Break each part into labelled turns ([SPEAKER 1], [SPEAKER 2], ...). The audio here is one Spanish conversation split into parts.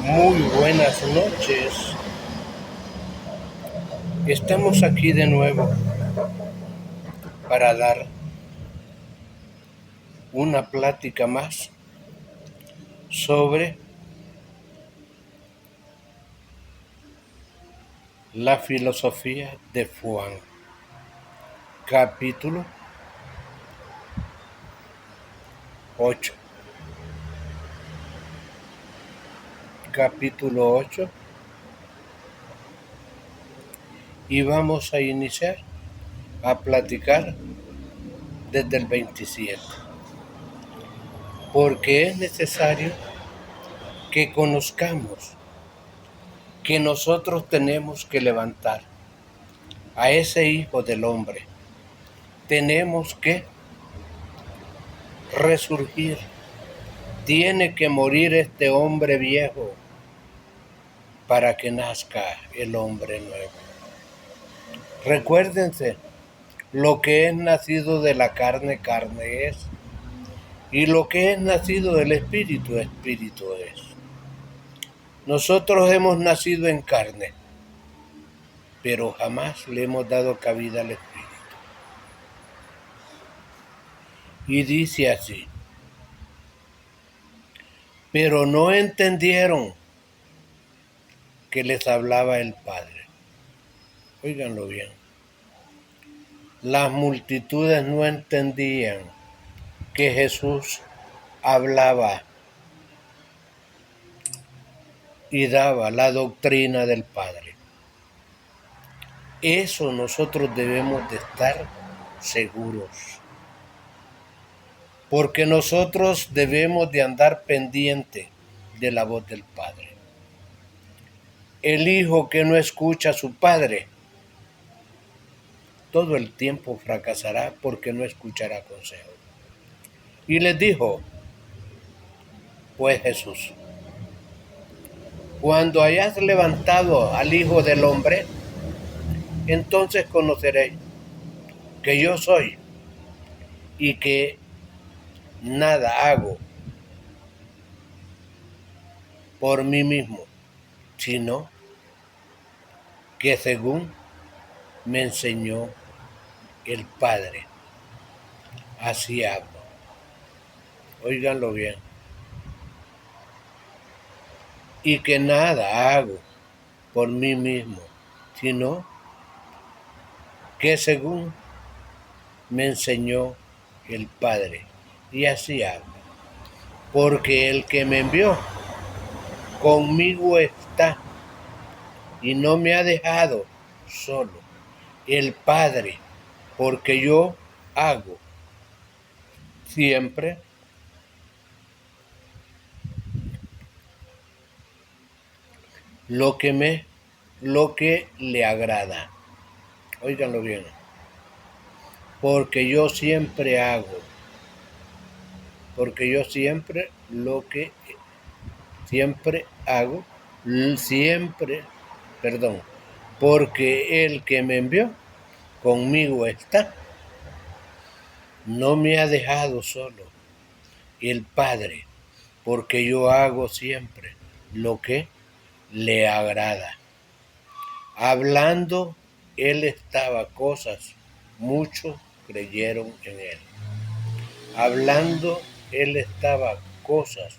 [SPEAKER 1] Muy buenas noches. Estamos aquí de nuevo para dar una plática más sobre la filosofía de Juan, capítulo 8. Capítulo 8 y vamos a iniciar a platicar desde el 27, porque es necesario que conozcamos que nosotros tenemos que levantar a ese Hijo del Hombre. Tenemos que resurgir. Tiene que morir este hombre viejo para que nazca el hombre nuevo. Recuérdense, lo que es nacido de la carne, carne es. Y lo que es nacido del espíritu, espíritu es. Nosotros hemos nacido en carne, pero jamás le hemos dado cabida al espíritu. Y dice así: pero no entendieron que les hablaba el Padre. Óiganlo bien. Las multitudes no entendían que Jesús hablaba y daba la doctrina del Padre. Eso nosotros debemos de estar seguros, porque nosotros debemos de andar pendiente de la voz del Padre. El hijo que no escucha a su padre todo el tiempo fracasará porque no escuchará consejo. Y les dijo pues Jesús: cuando hayas levantado al Hijo del Hombre, entonces conoceréis que yo soy y que nada hago por mí mismo, sino que según me enseñó el Padre, así hablo. Óiganlo bien. Y que nada hago por mí mismo, sino que según me enseñó el Padre, y así hablo. Porque el que me envió conmigo está y no me ha dejado solo. El Padre, porque yo hago siempre lo que le agrada. Óiganlo bien. Porque yo siempre hago porque el que me envió conmigo está, no me ha dejado solo. El Padre, porque yo hago siempre lo que le agrada. Hablando él estaba cosas, muchos creyeron en él. Hablando él estaba cosas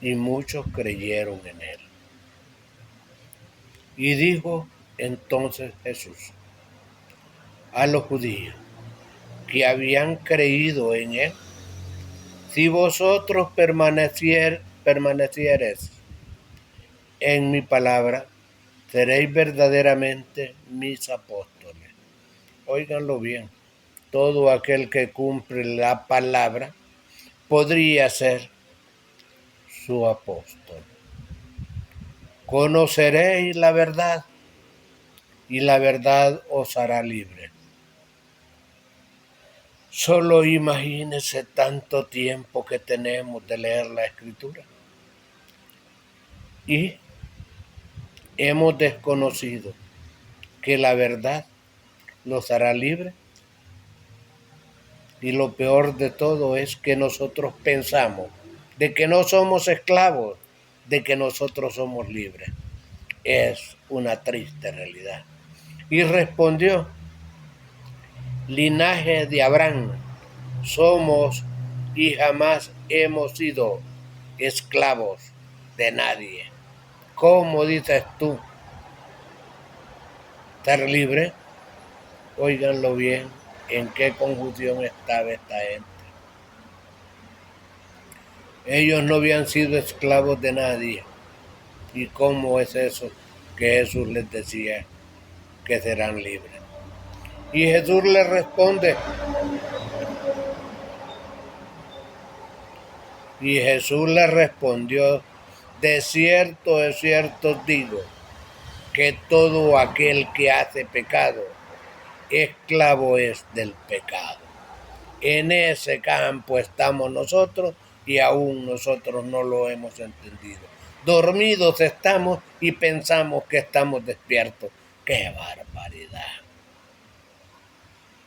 [SPEAKER 1] y muchos creyeron en él. Y dijo entonces Jesús a los judíos que habían creído en él: si vosotros permaneciereis en mi palabra, seréis verdaderamente mis apóstoles. Óiganlo bien. Todo aquel que cumple la palabra podría ser su apóstol. Conoceréis la verdad y la verdad os hará libre. Solo imagínense tanto tiempo que tenemos de leer la Escritura y hemos desconocido que la verdad nos hará libre. Y lo peor de todo es que nosotros pensamos de que no somos esclavos de que nosotros somos libres. Es una triste realidad. Y respondió: linaje de Abraham somos y jamás hemos sido esclavos de nadie. ¿Cómo dices tú estar libre? Óiganlo bien, en qué confusión estaba esta gente. Ellos no habían sido esclavos de nadie. ¿Y cómo es eso que Jesús les decía que serán libres? Y Jesús les responde, de cierto os digo, que todo aquel que hace pecado, esclavo es del pecado. En ese campo estamos nosotros y aún nosotros no lo hemos entendido. Dormidos estamos y pensamos que estamos despiertos. ¡Qué barbaridad!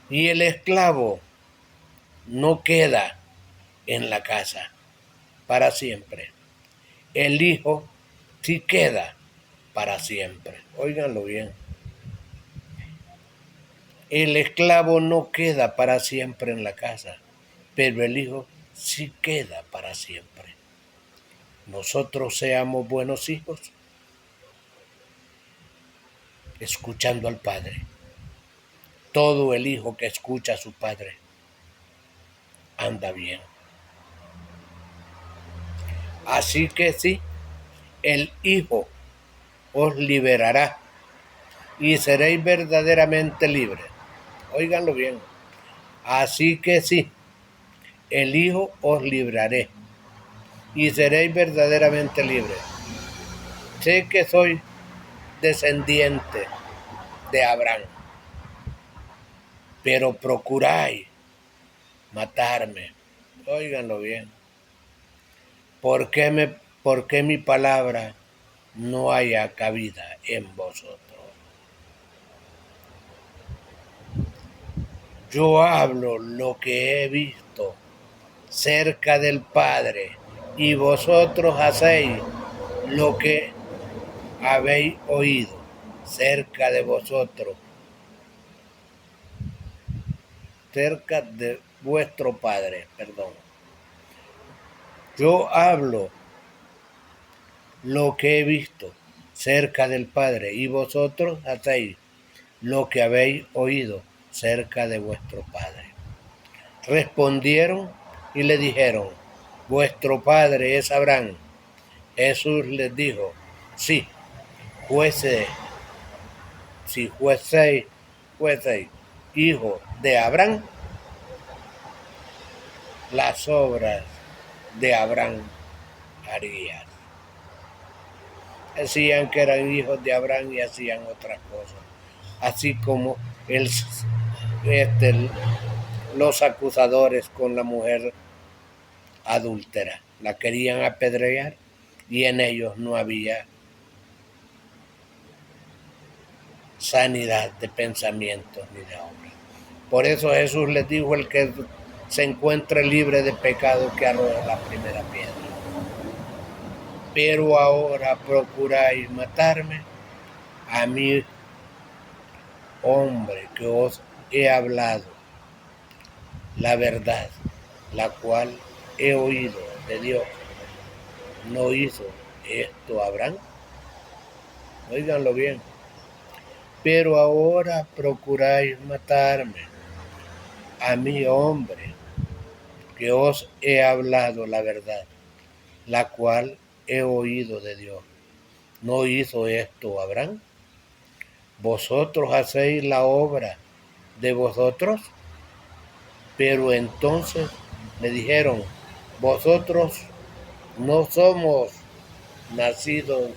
[SPEAKER 1] Y el esclavo no queda en la casa para siempre. El hijo sí queda para siempre. Óiganlo bien. El esclavo no queda para siempre en la casa, pero el hijo sí queda para siempre. Nosotros seamos buenos hijos, escuchando al Padre. Todo el hijo que escucha a su Padre anda bien. Así que sí, el Hijo os liberará y seréis verdaderamente libres. Óiganlo bien. Así que sí, el Hijo os libraré y seréis verdaderamente libres. Sé que soy descendiente de Abraham, pero procuráis matarme. Óiganlo bien. ¿Por qué mi palabra no haya cabida en vosotros? Yo hablo lo que he visto cerca del Padre, y vosotros hacéis lo que habéis oído cerca de vosotros, cerca de vuestro Padre, perdón. Yo hablo lo que he visto cerca del Padre, y vosotros hacéis lo que habéis oído cerca de vuestro Padre. Respondieron y le dijeron: vuestro padre es Abraham. Jesús les dijo: si fueseis hijos de Abraham, las obras de Abraham harían. Decían que eran hijos de Abraham y hacían otras cosas. Así como los acusadores con la mujer adúltera. La querían apedrear y en ellos no había sanidad de pensamientos ni de obra. Por eso Jesús les dijo: el que se encuentre libre de pecado, que arroje la primera piedra. Pero ahora procuráis matarme a mí, hombre, que os he hablado la verdad, la cual he oído de Dios. ¿No hizo esto Abraham? Óiganlo bien. Pero ahora procuráis matarme a mí, hombre, que os he hablado la verdad, la cual he oído de Dios. ¿No hizo esto Abraham? Vosotros hacéis la obra de vosotros. Pero entonces le dijeron: vosotros no somos nacidos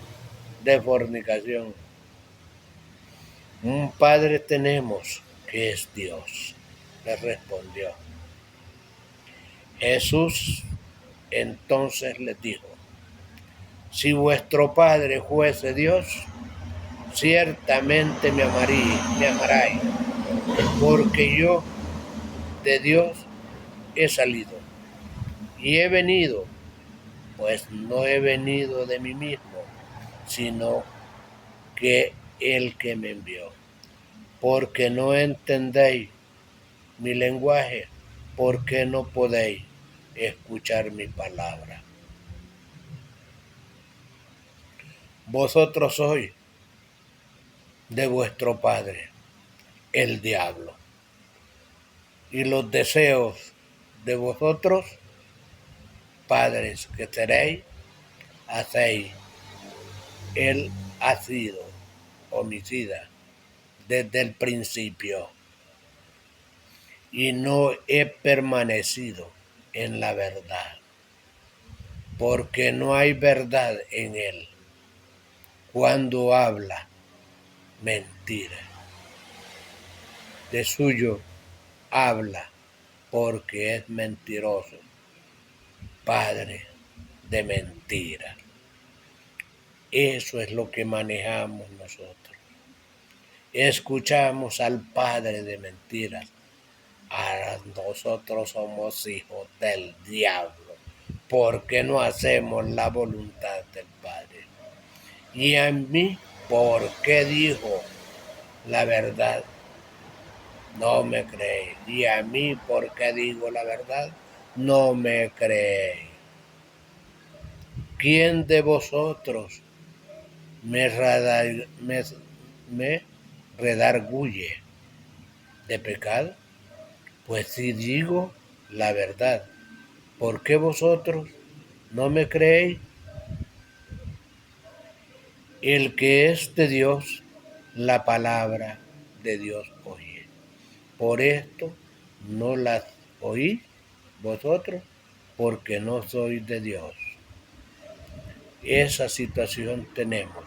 [SPEAKER 1] de fornicación. Un Padre tenemos, que es Dios. Le respondió. Jesús entonces les dijo: si vuestro Padre fuese Dios, ciertamente me amaráis, porque yo de Dios he salido y he venido pues no he venido de mí mismo, sino que el que me envió. Porque no entendéis mi lenguaje, porque no podéis escuchar mi palabra. Vosotros sois de vuestro padre, el diablo, y los deseos de vosotros, padres que seréis, hacéis. Él ha sido homicida desde el principio y no he permanecido en la verdad, porque no hay verdad en él. Cuando habla mentira, de suyo habla porque es mentiroso, padre de mentira. Eso es lo que manejamos nosotros. Escuchamos al padre de mentiras. Ahora nosotros somos hijos del diablo, porque no hacemos la voluntad del Padre. Y a mí, porque dijo la verdad, no me creéis. Y a mí, porque digo la verdad, no me creéis. ¿Quién de vosotros me redarguye de pecado? Pues si digo la verdad, ¿por qué vosotros no me creéis? El que es de Dios, la palabra de Dios oye. Por esto no las oís vosotros, porque no sois de Dios. Esa situación tenemos.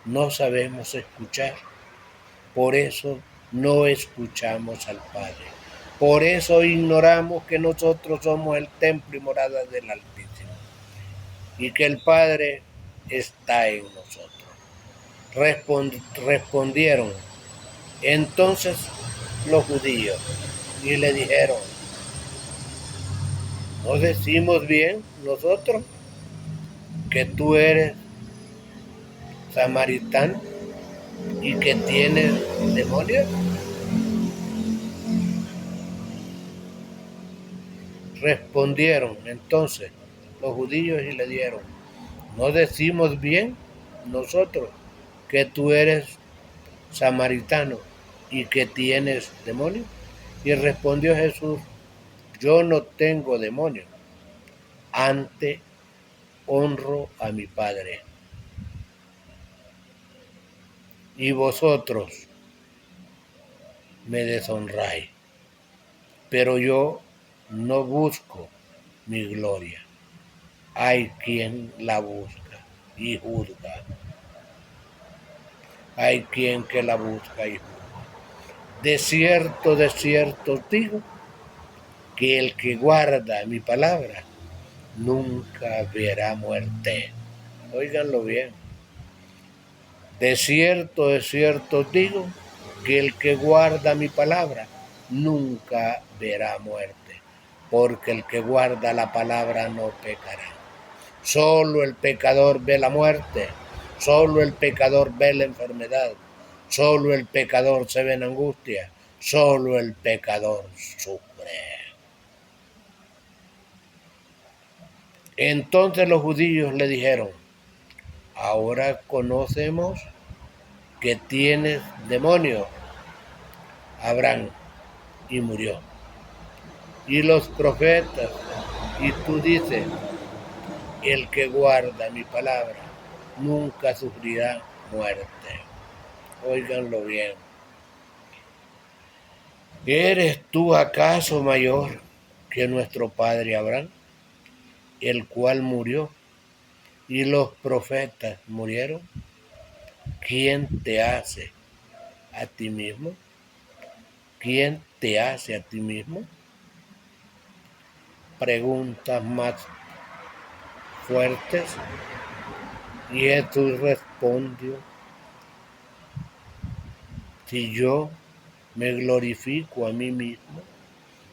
[SPEAKER 1] No sabemos escuchar. Por eso no escuchamos al Padre. Por eso ignoramos que nosotros somos el templo y morada del Altísimo y que el Padre está en nosotros. Respondieron entonces los judíos y le dijeron, ¿no decimos bien nosotros que tú eres samaritano y que tienes demonios? Respondieron entonces los judíos y le dijeron, ¿no decimos bien nosotros que tú eres samaritano y que tienes demonios? Y respondió Jesús, yo no tengo demonios, antes honro a mi Padre. Y vosotros me deshonráis, pero yo no busco mi gloria. Hay quien la busca y juzga. Hay quien que la busca y juzga. De cierto digo, que el que guarda mi palabra nunca verá muerte. Óiganlo bien. De cierto digo, que el que guarda mi palabra nunca verá muerte, porque el que guarda la palabra no pecará. Solo el pecador ve la muerte, solo el pecador ve la enfermedad, solo el pecador se ve en angustia, solo el pecador sufre. Entonces los judíos le dijeron, ahora conocemos que tienes demonio. Abraham y murió. Y los profetas, y tú dices, el que guarda mi palabra nunca sufrirá muerte. Óiganlo bien. ¿Eres tú acaso mayor que nuestro padre Abraham, el cual murió, y los profetas murieron? ¿Quién te hace a ti mismo? ¿Quién te hace a ti mismo? Preguntas más fuertes. Y Jesús respondió, si yo me glorifico a mí mismo,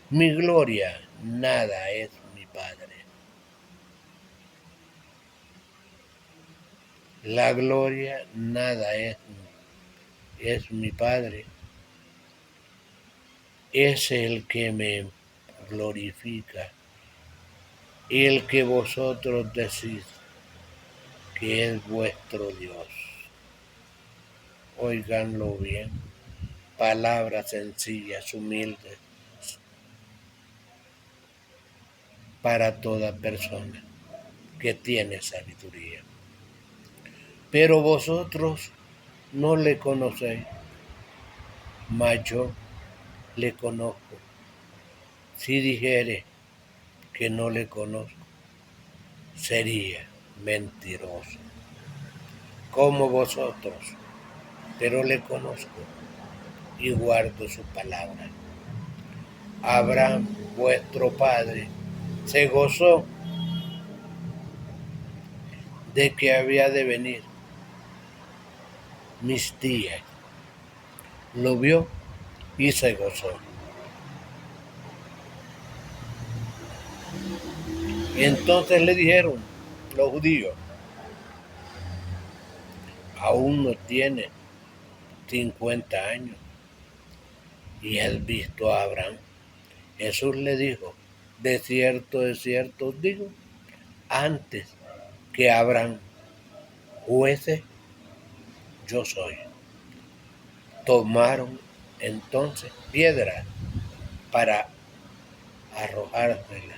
[SPEAKER 1] mi gloria nada es mi Padre. La gloria nada es mi Padre. Es el que me glorifica, el que vosotros decís que es vuestro Dios. Óiganlo bien, palabras sencillas, humildes, para toda persona que tiene sabiduría. Pero vosotros no le conocéis, mas yo le conozco. Si dijere que no le conozco, sería mentiroso, como vosotros, pero le conozco y guardo su palabra. Abraham, vuestro padre, se gozó de que había de venir mis días. Lo vio y se gozó. Y entonces le dijeron los judíos, aún no tiene 50 años y has visto a Abraham. Jesús le dijo, de cierto os digo, antes que Abraham fuese, yo soy. Tomaron entonces piedras para arrojársela,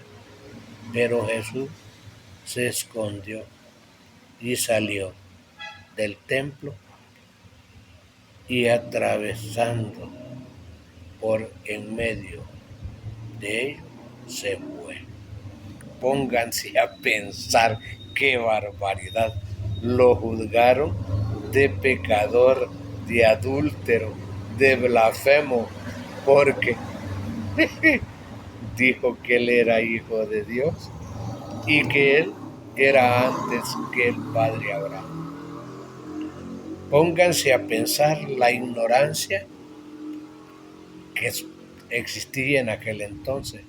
[SPEAKER 1] pero Jesús se escondió y salió del templo y atravesando por en medio de ellos se fue. Pónganse a pensar qué barbaridad. Lo juzgaron de pecador, de adúltero, de blasfemo, porque dijo que él era hijo de Dios y que él era antes que el padre Abraham. Pónganse a pensar la ignorancia que existía en aquel entonces.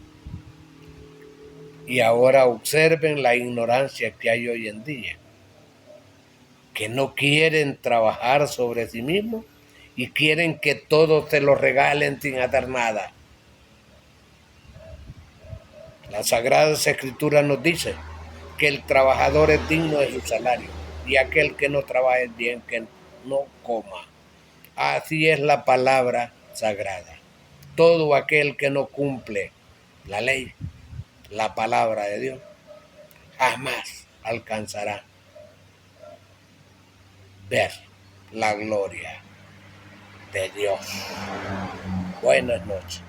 [SPEAKER 1] Y ahora observen la ignorancia que hay hoy en día, que no quieren trabajar sobre sí mismos y quieren que todo se lo regalen sin hacer nada. Las Sagradas Escrituras nos dicen que el trabajador es digno de su salario y aquel que no trabaja es bien que no coma. Así es la palabra sagrada. Todo aquel que no cumple la ley, la palabra de Dios, jamás alcanzará ver la gloria de Dios. Buenas noches.